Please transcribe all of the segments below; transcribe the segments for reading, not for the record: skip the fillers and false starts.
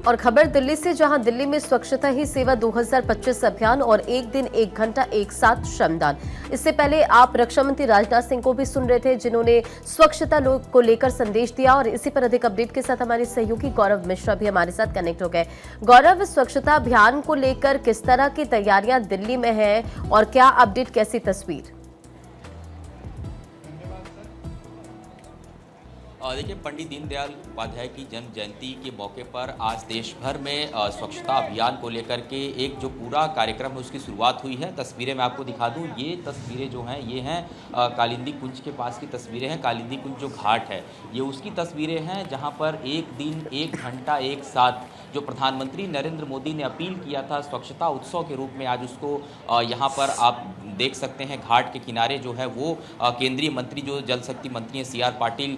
और खबर दिल्ली से, जहां दिल्ली में स्वच्छता ही सेवा 2025 अभियान और एक दिन एक घंटा एक साथ श्रमदान। इससे पहले आप रक्षा मंत्री राजनाथ सिंह को भी सुन रहे थे, जिन्होंने स्वच्छता को लेकर संदेश दिया। और इसी पर अधिक अपडेट के साथ हमारे सहयोगी गौरव मिश्रा भी हमारे साथ कनेक्ट हो गए। गौरव, स्वच्छता अभियान को लेकर किस तरह की तैयारियां दिल्ली में हैं और क्या अपडेट, कैसी तस्वीर? देखिए, पंडित दीनदयाल उपाध्याय की जन्म जयंती के मौके पर आज देश भर में स्वच्छता अभियान को लेकर के एक जो पूरा कार्यक्रम है उसकी शुरुआत हुई है। तस्वीरें मैं आपको दिखा दूं, ये तस्वीरें जो हैं ये हैं कालिंदी कुंज के पास की तस्वीरें हैं। कालिंदी कुंज जो घाट है ये उसकी तस्वीरें हैं, जहां पर एक दिन एक घंटा एक साथ जो प्रधानमंत्री नरेंद्र मोदी ने अपील किया था स्वच्छता उत्सव के रूप में, आज उसको यहाँ पर आप देख सकते हैं। घाट के किनारे जो है वो केंद्रीय मंत्री जो जल शक्ति मंत्री हैं सी.आर. पाटिल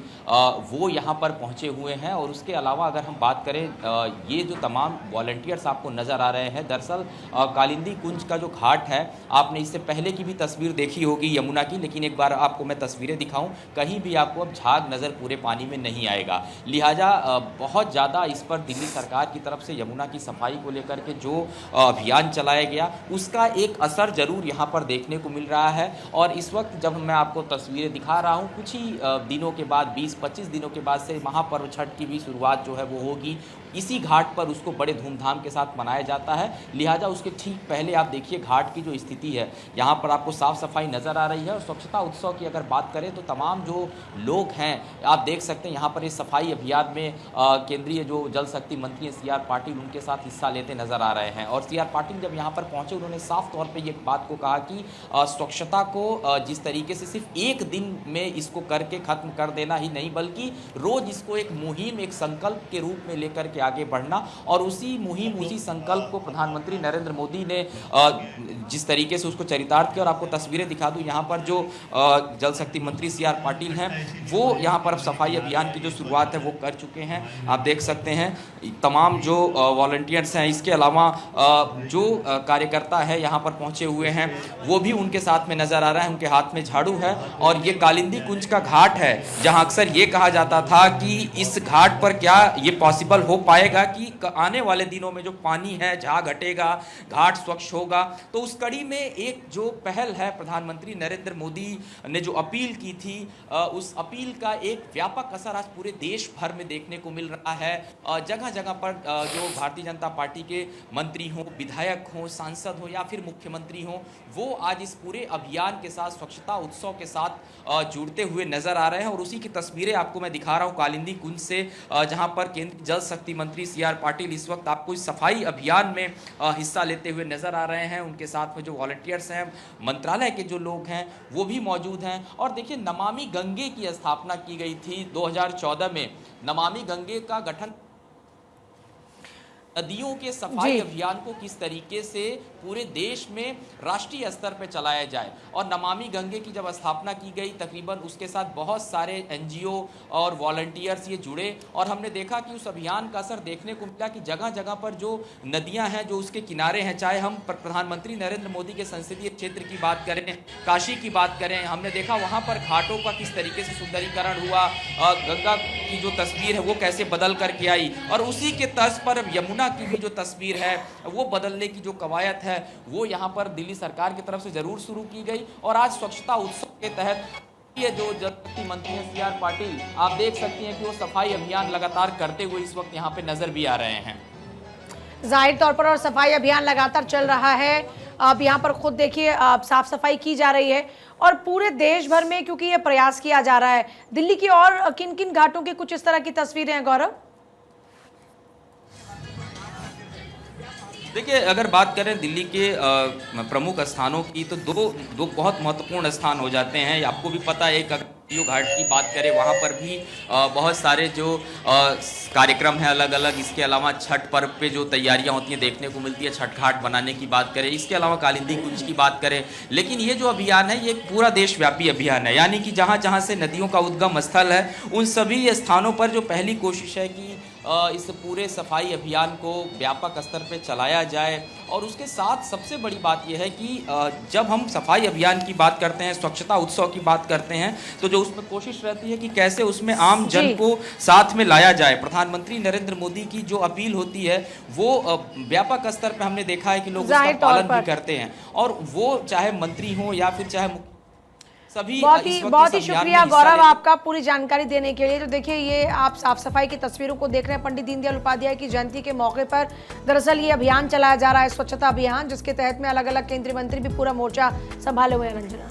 वो यहाँ पर पहुँचे हुए हैं। और उसके अलावा अगर हम बात करें, ये जो तमाम वॉलंटियर्स आपको नज़र आ रहे हैं, दरअसल कालिंदी कुंज का जो घाट है, आपने इससे पहले की भी तस्वीर देखी होगी यमुना की, लेकिन एक बार आपको मैं तस्वीरें दिखाऊं, कहीं भी आपको अब झाग नज़र पूरे पानी में नहीं आएगा। लिहाजा बहुत ज़्यादा इस पर दिल्ली सरकार की तरफ से यमुना की सफाई को लेकर के जो अभियान चलाया गया उसका एक असर ज़रूर यहाँ पर देखने को मिल रहा है। और इस वक्त जब मैं आपको तस्वीरें दिखा रहा हूँ, कुछ ही दिनों के बाद 20-25 दिनों के बाद से महापर्व छठ की भी शुरुआत जो है वो होगी। इसी घाट पर उसको बड़े धूमधाम के साथ मनाया जाता है। लिहाजा उसके ठीक पहले आप देखिए घाट की जो स्थिति है, यहाँ पर आपको साफ सफाई नज़र आ रही है। और स्वच्छता उत्सव की अगर बात करें तो तमाम जो लोग हैं आप देख सकते हैं यहाँ पर इस सफाई अभियान में केंद्रीय जो जल शक्ति मंत्री हैं सी.आर. पाटिल उनके साथ हिस्सा लेते नजर आ रहे हैं। और सी.आर. पाटिल जब यहाँ पर पहुँचे उन्होंने साफ तौर पर यह बात को कहा कि स्वच्छता को जिस तरीके से सिर्फ एक दिन में इसको करके ख़त्म कर देना ही नहीं, बल्कि रोज़ इसको एक मुहिम, एक संकल्प के रूप में लेकर के आगे बढ़ना। और उसी मुहिम, उसी संकल्प को प्रधानमंत्री नरेंद्र मोदी ने जिस तरीके से उसको चरितार्थ किया। और आपको तस्वीरें दिखा दूं, यहाँ पर जो जल शक्ति मंत्री सी.आर. पाटिल हैं वो यहाँ पर सफाई अभियान की जो शुरुआत है वो कर चुके हैं। आप देख सकते हैं तमाम जो वॉलंटियर्स हैं, इसके अलावा जो कार्यकर्ता है यहाँ पर पहुँचे हुए हैं वो भी उनके साथ में नज़र आ रहा है। उनके हाथ में झाड़ू है। और ये कालिंदी कुंज का घाट है, जहाँ अक्सर ये कहा जाता था कि इस घाट पर क्या ये पॉसिबल हो पाएगा कि आने वाले दिनों में जो पानी है झाग हटेगा, घाट स्वच्छ होगा। तो उस कड़ी में एक जो पहल है, प्रधानमंत्री नरेंद्र मोदी ने जो अपील की थी, उस अपील का एक व्यापक असर आज पूरे देश भर में देखने को मिल रहा है। जगह जगह पर जो भारतीय जनता पार्टी के मंत्री हों, विधायक हों, सांसद हों या फिर मुख्यमंत्री हों, वो आज इस पूरे अभियान के साथ, स्वच्छता उत्सव के साथ जुड़ते हुए नजर आ रहे हैं। और उसी की तस्वीरें आपको मैं दिखा रहा हूं कालिंदी कुंज से, जहां पर केंद्रीय जल शक्ति मंत्री सी.आर. पाटिल इस वक्त आपको इस सफाई अभियान में हिस्सा लेते हुए नजर आ रहे हैं। उनके साथ में जो वॉलंटियर्स हैं, मंत्रालय के जो लोग हैं वो भी मौजूद हैं। और देखिए, नमामि गंगे की स्थापना की गई थी 2014 में। नमामि गंगे का गठन नदियों के सफाई अभियान को किस तरीके से पूरे देश में राष्ट्रीय स्तर पर चलाया जाए। और नमामि गंगे की जब स्थापना की गई, तकरीबन उसके साथ बहुत सारे एनजीओ और वॉलंटियर्स ये जुड़े। और हमने देखा कि उस अभियान का असर देखने को मिला कि जगह जगह पर जो नदियां हैं, जो उसके किनारे हैं, चाहे हम प्रधानमंत्री नरेंद्र मोदी के संसदीय क्षेत्र की बात करें, काशी की बात करें, हमने देखा वहाँ पर घाटों का किस तरीके से सुंदरीकरण हुआ, गंगा की जो तस्वीर है वो कैसे बदल करके आई। और उसी के तर्ज पर अब यमुना की भी जो तस्वीर है वो बदलने की जो कवायद है वो यहाँ पर दिल्ली सरकार की तरफ से जरूर शुरू की गई। और आज स्वच्छता उत्सव के तहत ये जो जल शक्ति मंत्री हैं सी.आर. पाटिल, आप देख सकती हैं कि वो सफाई अभियान लगातार करते हुए इस वक्त यहाँ पे नजर भी आ रहे हैं। जाहिर तौर पर, और सफाई अभियान लगातार चल रहा है। अब यहाँ पर खुद देखिए साफ सफाई की जा रही है और पूरे देश भर में क्योंकि ये प्रयास किया जा रहा है। दिल्ली की और किन किन घाटों की कुछ इस तरह की तस्वीरें हैं गौरव? देखिए, अगर बात करें दिल्ली के प्रमुख स्थानों की तो दो बहुत महत्वपूर्ण स्थान हो जाते हैं। आपको भी पता है, एक अगर घाट की बात करें वहाँ पर भी बहुत सारे जो कार्यक्रम हैं अलग अलग। इसके अलावा छठ पर्व पे जो तैयारियां होती हैं देखने को मिलती है, छठ घाट बनाने की बात करें, इसके अलावा कालिंदी कुंज की बात करें। लेकिन ये जो अभियान है ये एक पूरा देशव्यापी अभियान है, यानी कि जहाँ जहाँ से नदियों का उद्गम स्थल है उन सभी स्थानों पर जो पहली कोशिश है कि इस पूरे सफाई अभियान को व्यापक स्तर पे चलाया जाए। और उसके साथ सबसे बड़ी बात यह है कि जब हम सफाई अभियान की बात करते हैं, स्वच्छता उत्सव की बात करते हैं, तो जो उसमें कोशिश रहती है कि कैसे उसमें आम जन जी। को साथ में लाया जाए। प्रधानमंत्री नरेंद्र मोदी की जो अपील होती है वो व्यापक स्तर पे हमने देखा है कि लोग उसका जाहिर तौर पालन पर। भी करते हैं। और वो चाहे मंत्री हो या फिर चाहे सभी बहुत इस ही वक्त बहुत ही इस अभियान में शुक्रिया हिस्सा गौरव लेते हैं। आपका पूरी जानकारी देने के लिए। तो देखिए, ये आप साफ सफाई की तस्वीरों को देख रहे हैं पंडित दीनदयाल उपाध्याय की जयंती के मौके पर। दरअसल ये अभियान चलाया जा रहा है, स्वच्छता अभियान, जिसके तहत में अलग अलग केंद्रीय मंत्री भी पूरा मोर्चा संभाले हुए हैं। रंजना।